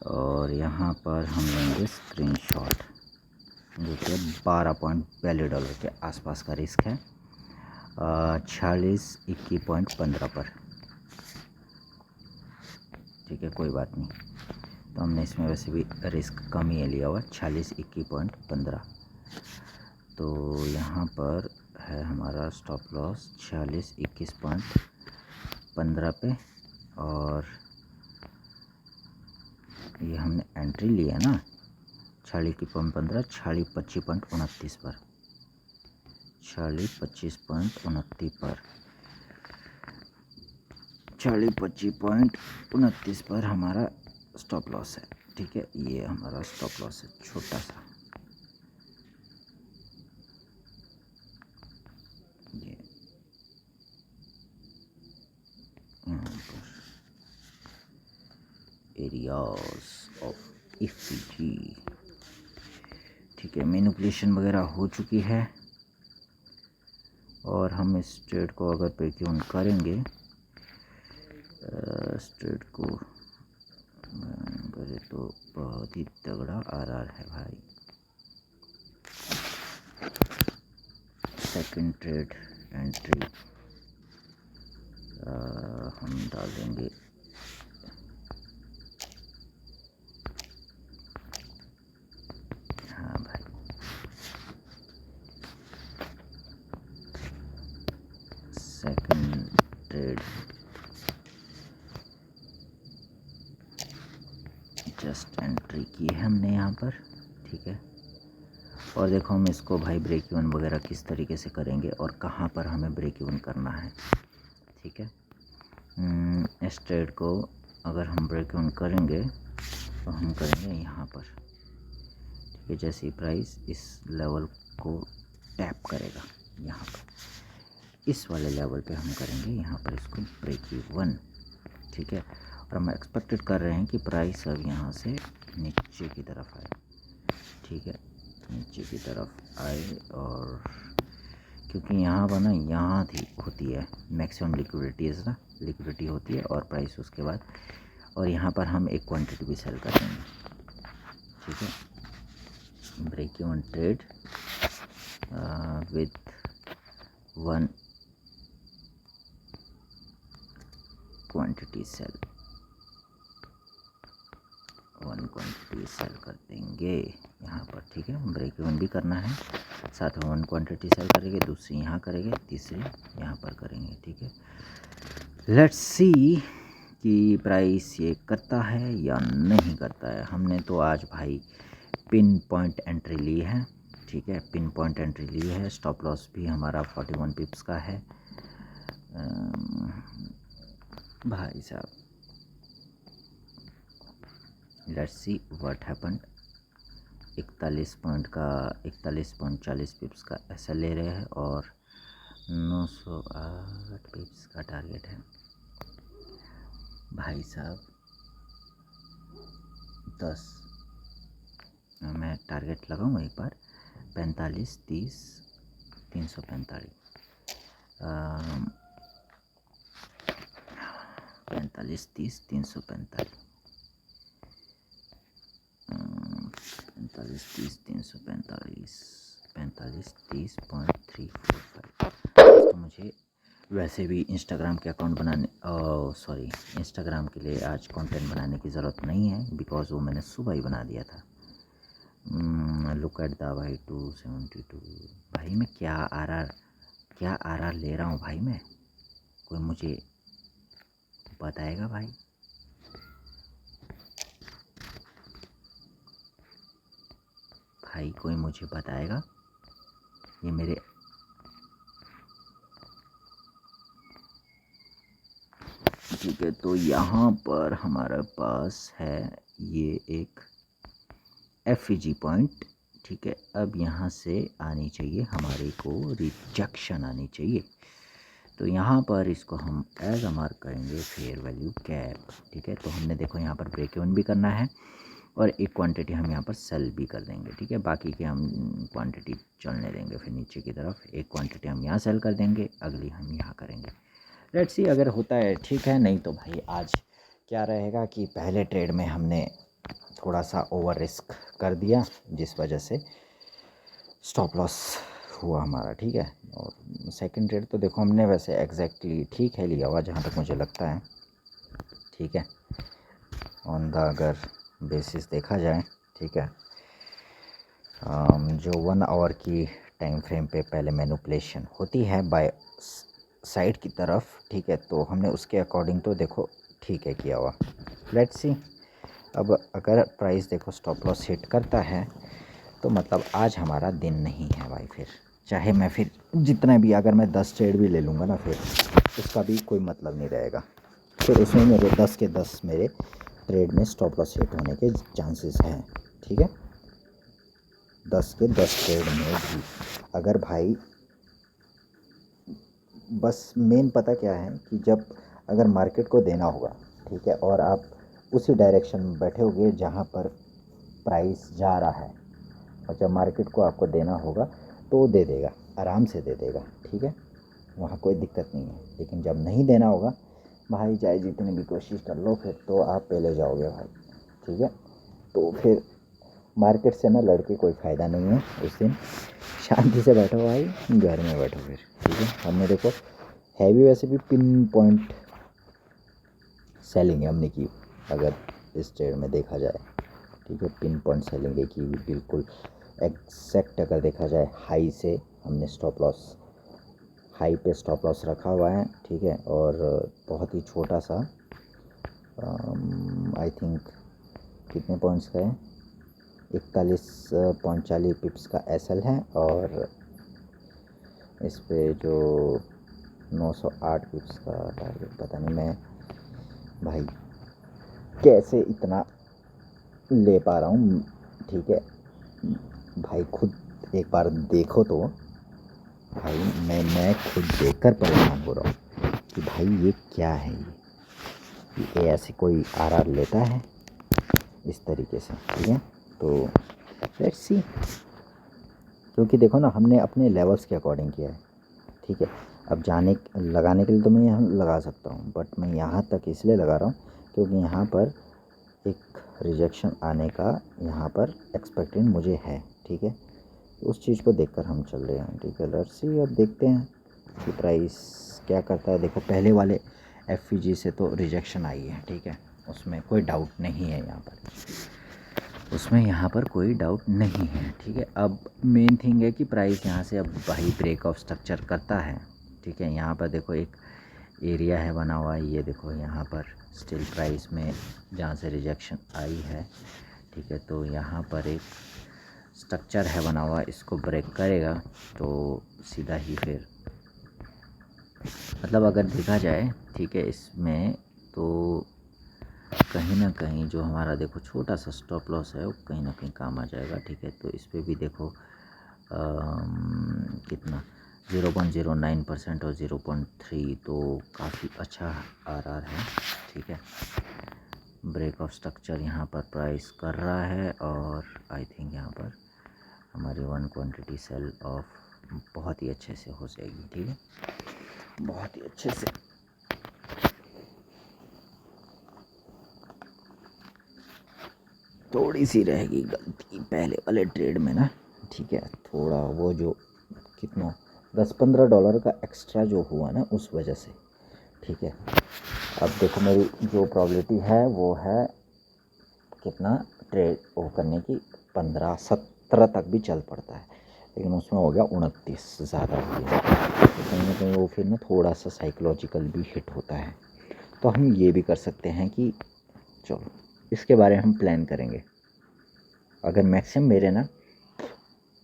S1: और यहाँ पर हम लेंगे स्क्रीनशॉट, जो कि $12.42 के आसपास का रिस्क है, 46 21.15 पर, ठीक है, कोई बात नहीं, तो हमने इसमें वैसे भी रिस्क कम ही लिया हुआ 46.21.15। तो यहाँ पर है हमारा स्टॉप लॉस 46.21.15 पे, और ये हमने एंट्री लिया ना 46.15, 46.25.29 पर, 46.25.29 पर, 46.25.29 पर हमारा स्टॉप लॉस है। ठीक है, ये हमारा स्टॉप लॉस है छोटा सा, ये यहाँ पर एरियाज ऑफ इफिजी। ठीक है, मैनिपुलेशन वगैरह हो चुकी है, और हम इस ट्रेड को अगर ब्रेक इवन करेंगे, इस ट्रेड को करे तो बहुत ही तगड़ा आरआर है भाई। सेकंड ट्रेड एंट्री हम डाल देंगे हाँ भाई, सेकंड ट्रेड जस्ट एंट्री की है हमने यहाँ पर। ठीक है, और देखो हम इसको भाई ब्रेक इवन वगैरह किस तरीके से करेंगे और कहाँ पर हमें ब्रेक इवन करना है। ठीक है, इस ट्रेड को अगर हम ब्रेक इवन करेंगे तो हम करेंगे यहाँ पर। ठीक है, जैसे ही प्राइस इस लेवल को टैप करेगा यहाँ पर, इस वाले लेवल पे हम करेंगे यहाँ पर इसको ब्रेक इवन। ठीक है, और हम एक्सपेक्टेड कर रहे हैं कि प्राइस अब यहाँ से नीचे की तरफ आए। ठीक है, नीचे की तरफ आए, और क्योंकि यहाँ पर ना यहाँ थी होती है मैक्सिमम लिक्विडिटीज़ ना, लिक्विडिटी होती है और प्राइस उसके बाद, और यहाँ पर हम एक क्वांटिटी भी सेल कर देंगे। ठीक है, break even trade with one quantity sell, one quantity sell कर देंगे यहाँ पर। ठीक है, ब्रेक इवन भी करना है, साथ में वन क्वांटिटी सेल करेंगे, दूसरी यहाँ करेंगे, तीसरी यहाँ पर करेंगे। ठीक है, लेट्स सी कि प्राइस ये करता है या नहीं करता है। हमने तो आज भाई पिन पॉइंट एंट्री ली है। ठीक है, पिन पॉइंट एंट्री ली है, स्टॉप लॉस भी हमारा 41 पिप्स का है। भाई साहब लेट्स सी व्हाट हैपेंड। 41.40 पिप्स का ऐसा ले रहे हैं, और 908 पिप्स का टारगेट है भाई साहब। 10 मैं टारगेट लगाऊंगा एक बार, 45, 30, 345, 45, 30, 345, 45, 30, 345, 45, 30.345। तो मुझे वैसे भी इंस्टाग्राम के अकाउंट बनाने इंस्टाग्राम के लिए आज कंटेंट बनाने की ज़रूरत नहीं है, बिकॉज वो मैंने सुबह ही बना दिया था। लुक एट द भाई 272। भाई मैं क्या आर ले रहा हूँ भाई, मैं कोई मुझे बताएगा भाई? भाई कोई मुझे बताएगा ये मेरे ठीक है, तो यहाँ पर हमारे पास है ये एक एफईजी पॉइंट। ठीक है, अब यहाँ से आनी चाहिए हमारे को रिजेक्शन आनी चाहिए, तो यहाँ पर इसको हम एज अ मार्क करेंगे फेयर वैल्यू कैप। ठीक है, तो हमने देखो यहाँ पर ब्रेक इवन भी करना है, और एक क्वांटिटी हम यहाँ पर सेल भी कर देंगे। ठीक है, बाकी के हम क्वांटिटी चलने देंगे, फिर नीचे की तरफ एक क्वांटिटी हम यहाँ सेल कर देंगे, अगली हम यहाँ करेंगे। लेट्स सी अगर होता है ठीक है, नहीं तो भाई आज क्या रहेगा कि पहले ट्रेड में हमने थोड़ा सा ओवर रिस्क कर दिया, जिस वजह से स्टॉप लॉस हुआ हमारा। ठीक है, और सेकंड ट्रेड तो देखो हमने वैसे एग्जैक्टली ठीक है लिया हुआ, जहाँ तक मुझे लगता है। ठीक है, ऑन द अगर बेसिस देखा जाए, ठीक है, जो 1 आवर की टाइम फ्रेम पे पहले मैनिपुलेशन होती है बाय साइड की तरफ, ठीक है, तो हमने उसके अकॉर्डिंग तो देखो ठीक है किया हुआ। लेट्स सी, अब अगर प्राइस देखो स्टॉप लॉस हिट करता है तो मतलब आज हमारा दिन नहीं है भाई। फिर चाहे मैं फिर जितना भी, अगर मैं 10 ट्रेड भी ले लूँगा ना, फिर उसका भी कोई मतलब नहीं रहेगा। फिर उसमें मेरे 10 के 10 मेरे ट्रेड में स्टॉप लॉस हिट होने के चांसेस हैं, ठीक है। 10 के 10 ट्रेड में भी अगर भाई, बस मेन पता क्या है कि जब अगर मार्केट को देना होगा, ठीक है, और आप उसी डायरेक्शन में बैठे होगे जहाँ पर प्राइस जा रहा है, और जब मार्केट को आपको देना होगा तो वो दे देगा, आराम से दे देगा, ठीक है, वहाँ कोई दिक्कत नहीं है। लेकिन जब नहीं देना होगा भाई, चाहे जितनी भी कोशिश कर लो, फिर तो आप पहले जाओगे भाई, ठीक है। तो फिर मार्केट से ना लड़के कोई फ़ायदा नहीं है। उस दिन शांति से बैठो भाई, घर में बैठो फिर, ठीक है। हमने देखो हैवी वैसे भी पिन पॉइंट सेलिंग हमने की, अगर इस ट्रेड में देखा जाए, ठीक है, पिन पॉइंट सेलिंग की बिल्कुल एग्जैक्ट। अगर देखा जाए हाई से हमने स्टॉप लॉस, हाई पे स्टॉप लॉस रखा हुआ है, ठीक है, और बहुत ही छोटा सा, आई थिंक कितने पॉइंट्स का है, 41.40 पिप्स का एसएल है, और इस पे जो 908 पिप्स का टारगेट। पता नहीं मैं भाई कैसे इतना ले पा रहा हूँ, ठीक है भाई, खुद एक बार देखो तो भाई, मैं खुद देखकर परेशान हो रहा हूँ कि भाई ये क्या है, ये ऐसे कोई आरआर लेता है इस तरीके से, ठीक है। तो लेट्स सी, क्योंकि देखो ना, हमने अपने लेवल्स के अकॉर्डिंग किया है, ठीक है। अब लगाने के लिए तो मैं यहाँ लगा सकता हूँ, बट मैं यहाँ तक इसलिए लगा रहा हूँ क्योंकि यहाँ पर एक रिजेक्शन आने का यहाँ पर एक्सपेक्टेड मुझे है, ठीक है। उस चीज़ को देखकर हम चल रहे हैं, ठीक है। लेट्स सी, अब देखते हैं कि प्राइस क्या करता है। देखो पहले वाले एफवीजी से तो रिजेक्शन आई है, ठीक है, उसमें कोई डाउट नहीं है, यहाँ पर कोई डाउट नहीं है, ठीक है। अब मेन थिंग है कि प्राइस यहाँ से अब भाई ब्रेक ऑफ स्ट्रक्चर करता है, ठीक है। यहाँ पर देखो एक एरिया है बना हुआ है, ये देखो यहाँ पर स्टिल प्राइस में जहाँ से रिजेक्शन आई है, ठीक है, तो यहाँ पर एक स्ट्रक्चर है बना हुआ, इसको ब्रेक करेगा तो सीधा ही फिर मतलब अगर देखा जाए, ठीक है, इसमें तो कहीं ना कहीं जो हमारा देखो छोटा सा स्टॉप लॉस है वो कहीं ना कहीं काम आ जाएगा, ठीक है। तो इस पर भी देखो कितना 0.09% और 0.3, तो काफ़ी अच्छा आरआर है, ठीक है। ब्रेक ऑफ स्ट्रक्चर यहाँ पर प्राइस कर रहा है, और आई थिंक यहाँ पर हमारी 1 क्वांटिटी सेल ऑफ बहुत ही अच्छे से हो जाएगी, ठीक है, बहुत ही अच्छे से। थोड़ी सी रहेगी गलती पहले वाले ट्रेड में ना, ठीक है, थोड़ा वो जो कितना $10-15 का एक्स्ट्रा जो हुआ ना, उस वजह से, ठीक है। अब देखो मेरी जो प्रॉबिलिटी है वो है कितना ट्रेड वो करने की, 15-17 तक भी चल पड़ता है, लेकिन उसमें हो गया 29, ज़्यादा हो गया। तो कहीं ना कहीं वो फिर ना थोड़ा सा साइकोलॉजिकल भी हिट होता है। तो हम ये भी कर सकते हैं कि चलो इसके बारे में हम प्लान करेंगे। अगर मैक्सिमम मेरे ना,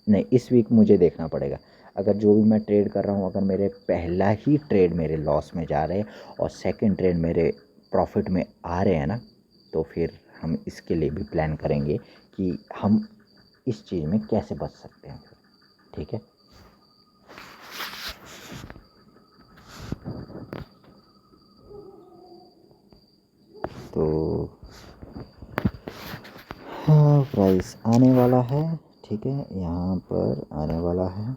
S1: नहीं, इस वीक मुझे देखना पड़ेगा, अगर जो भी मैं ट्रेड कर रहा हूँ, अगर मेरे पहला ही ट्रेड मेरे लॉस में जा रहे हैं और सेकंड ट्रेड मेरे प्रॉफिट में आ रहे हैं ना, तो फिर हम इसके लिए भी प्लान करेंगे कि हम इस चीज़ में कैसे बच सकते हैं, ठीक है। तो हाँ, प्राइस आने वाला है, ठीक है, यहाँ पर आने वाला है,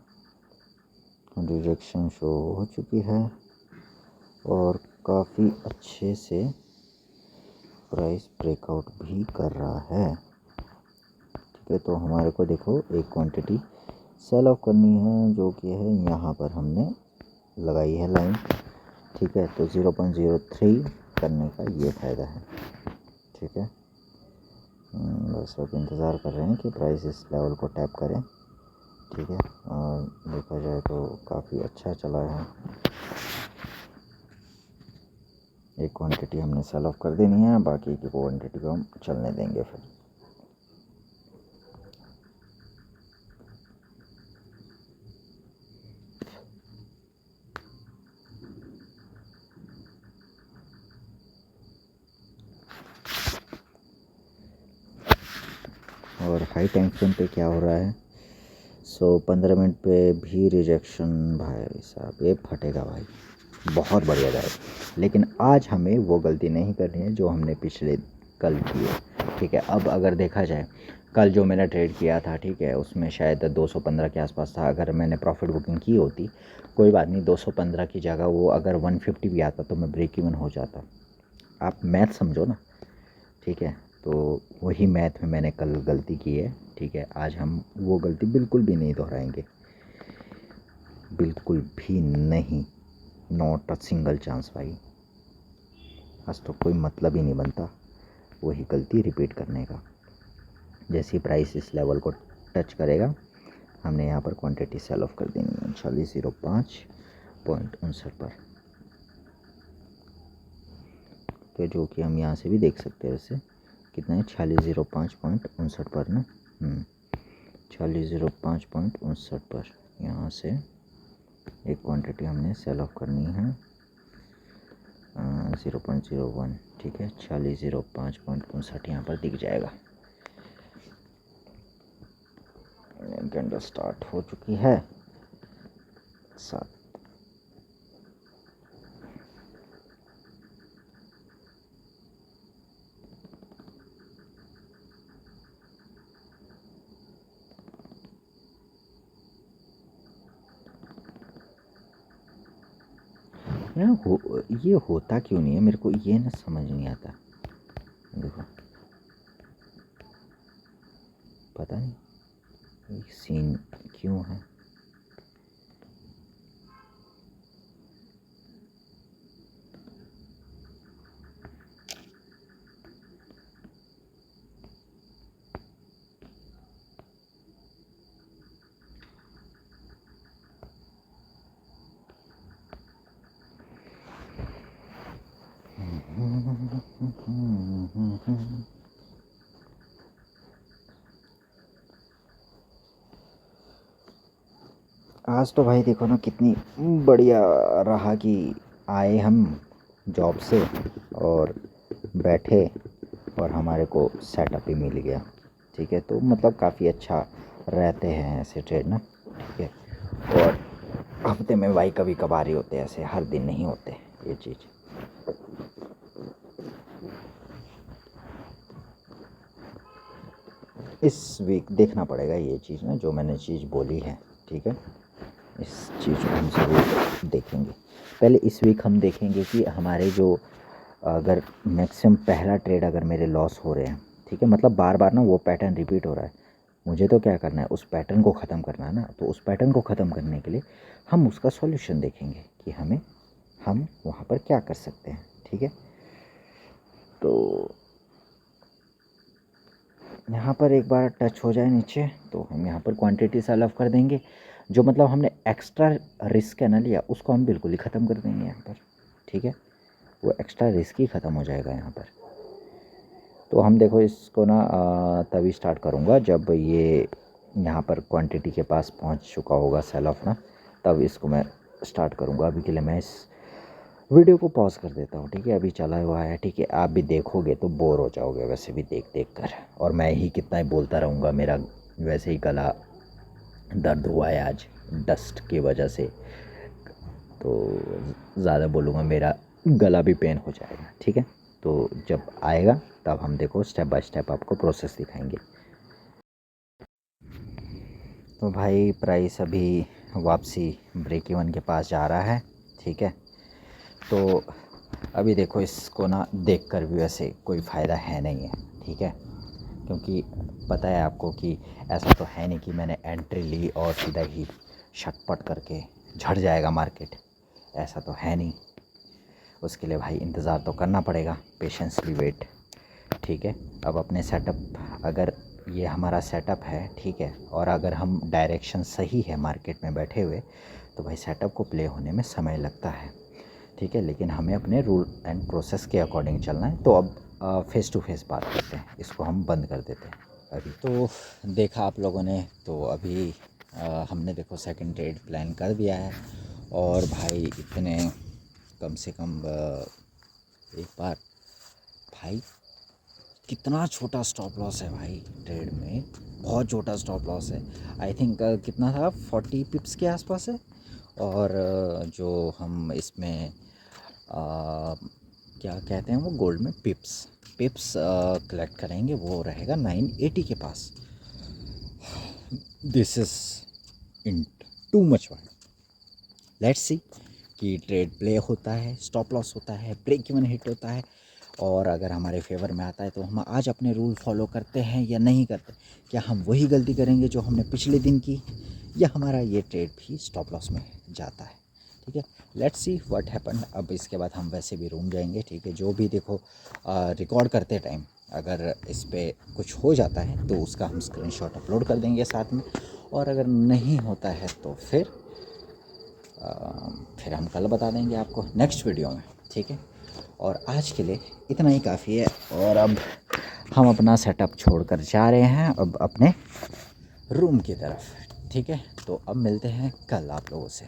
S1: रिजेक्शन शो हो चुकी है और काफ़ी अच्छे से प्राइस ब्रेकआउट भी कर रहा है, ठीक है। तो हमारे को देखो एक क्वांटिटी सेल ऑफ करनी है, जो कि है यहाँ पर हमने लगाई है लाइन, ठीक है। तो 0.03 करने का ये फ़ायदा है, ठीक है। बस अब इंतज़ार कर रहे हैं कि प्राइस इस लेवल को टैप करें, ठीक है। और देखा जाए तो काफ़ी अच्छा चला है। एक क्वांटिटी हमने सेल ऑफ कर देनी है, बाकी की क्वांटिटी को हम चलने देंगे फिर। और हाई टेंशन पे क्या हो रहा है, 15 मिनट पे भी रिजेक्शन। भाई साहब ये फटेगा भाई, बहुत बढ़िया जाएगा। लेकिन आज हमें वो गलती नहीं करनी है जो हमने पिछले कल की है, ठीक है। अब अगर देखा जाए, कल जो मैंने ट्रेड किया था, ठीक है, उसमें शायद 215 के आसपास था। अगर मैंने प्रॉफिट बुकिंग की होती, कोई बात नहीं, 215 की जगह वो अगर 150 भी आता तो मैं ब्रेक इवन हो जाता। आप मैथ समझो ना, ठीक है। तो वही मैथ में मैंने कल गलती की है, ठीक है। आज हम वो गलती बिल्कुल भी नहीं दोहराएंगे, बिल्कुल भी नहीं, नॉट अ सिंगल चांस भाई। आज तो कोई मतलब ही नहीं बनता वही गलती रिपीट करने का। जैसे ही प्राइस इस लेवल को टच करेगा, हमने यहाँ पर क्वांटिटी सेल ऑफ कर देनी है 3905.59 पर। तो जो कि हम यहाँ से भी देख सकते हैं, वैसे कितना है, 4605.59 पर ना, 4605.59 पर यहाँ से एक क्वांटिटी हमने सेल ऑफ करनी है 0.01, ठीक है। 4605.59 यहाँ पर दिख जाएगा। कैंडल स्टार्ट हो चुकी है 7। ये होता क्यों नहीं है, मेरे को ये ना समझ नहीं आता। देखो, पता नहीं ये सीन क्यों है। आज तो भाई देखो ना कितनी बढ़िया रहा कि आए हम जॉब से और बैठे और हमारे को सेटअप ही मिल गया, ठीक है। तो मतलब काफ़ी अच्छा रहते हैं ऐसे ट्रेड ना, ठीक है। और हफ्ते में भाई कभी कभार ही होते हैं ऐसे, हर दिन नहीं होते ये चीज़। इस वीक देखना पड़ेगा ये चीज़ ना, जो मैंने चीज़ बोली है, ठीक है। इस चीज़ को हम ज़रूर देखेंगे। पहले इस वीक हम देखेंगे कि हमारे जो, अगर मैक्सिमम पहला ट्रेड अगर मेरे लॉस हो रहे हैं, ठीक है, मतलब बार बार ना वो पैटर्न रिपीट हो रहा है, मुझे तो क्या करना है, उस पैटर्न को ख़त्म करना है ना। तो उस पैटर्न को ख़त्म करने के लिए हम उसका सॉल्यूशन देखेंगे कि हम वहाँ पर क्या कर सकते हैं, ठीक है। तो यहाँ पर एक बार टच हो जाए नीचे तो हम यहाँ पर क्वांटिटी सेल ऑफ कर देंगे। जो मतलब हमने एक्स्ट्रा रिस्क है ना लिया, उसको हम बिल्कुल ही ख़त्म कर देंगे यहाँ पर, ठीक है। वो एक्स्ट्रा रिस्क ही ख़त्म हो जाएगा यहाँ पर। तो हम देखो इसको ना तभी स्टार्ट करूँगा जब ये यहाँ पर क्वांटिटी के पास पहुँच चुका होगा सेल ऑफ ना, तब इसको मैं स्टार्ट करूँगा। अभी के लिए मैं इस वीडियो को पॉज कर देता हूँ, ठीक है। अभी चला हुआ है, ठीक है। आप भी देखोगे तो बोर हो जाओगे वैसे भी देख देख कर, और मैं ही कितना ही बोलता रहूँगा, मेरा वैसे ही गला दर्द हुआ है आज डस्ट की वजह से, तो ज़्यादा बोलूँगा मेरा गला भी पेन हो जाएगा, ठीक है। तो जब आएगा तब हम देखो स्टेप बाय स्टेप आपको प्रोसेस दिखाएंगे। तो भाई प्राइस अभी वापसी ब्रेक इवन के पास जा रहा है, ठीक है। तो अभी देखो इसको ना देख कर भी वैसे कोई फ़ायदा है नहीं है, ठीक है। क्योंकि पता है आपको कि ऐसा तो है नहीं कि मैंने एंट्री ली और सीधा ही शटपट करके झड़ जाएगा मार्केट, ऐसा तो है नहीं। उसके लिए भाई इंतज़ार तो करना पड़ेगा, पेशेंसली वेट, ठीक है। अब अपने सेटअप, अगर ये हमारा सेटअप है, ठीक है, और अगर हम डायरेक्शन सही है मार्केट में बैठे हुए, तो भाई सेटअप को प्ले होने में समय लगता है, ठीक है, लेकिन हमें अपने रूल एंड प्रोसेस के अकॉर्डिंग चलना है। तो अब फेस टू फेस बात करते हैं, इसको हम बंद कर देते हैं अभी। तो देखा आप लोगों ने, तो अभी हमने देखो सेकंड ट्रेड प्लान कर दिया है। और भाई इतने कम से कम एक बार भाई कितना छोटा स्टॉप लॉस है भाई ट्रेड में, बहुत छोटा स्टॉप लॉस है। आई थिंक कितना था, 40 पिप्स के आसपास है। और जो हम इसमें क्या कहते हैं वो गोल्ड में पिप्स कलेक्ट करेंगे, वो रहेगा 980 के पास। This is in too much wide. Let's see कि ट्रेड प्ले होता है, स्टॉप लॉस होता है, ब्रेक इवन हिट होता है, और अगर हमारे फेवर में आता है तो हम आज अपने रूल फॉलो करते हैं या नहीं करते। क्या हम वही गलती करेंगे जो हमने पिछले दिन की, या हमारा ये ट्रेड भी स्टॉप लॉस में जाता है, ठीक है। Let's see what happen. अब इसके बाद हम वैसे भी रूम जाएंगे, ठीक है। जो भी देखो रिकॉर्ड करते टाइम अगर इस पर कुछ हो जाता है तो उसका हम स्क्रीनशॉट अपलोड कर देंगे साथ में, और अगर नहीं होता है तो फिर हम कल बता देंगे आपको नेक्स्ट वीडियो में, ठीक है। और आज के लिए इतना ही काफ़ी है, और अब हम अपना सेटअप छोड़कर जा रहे हैं अब अपने रूम की तरफ, ठीक है। तो अब मिलते हैं कल आप लोगों से।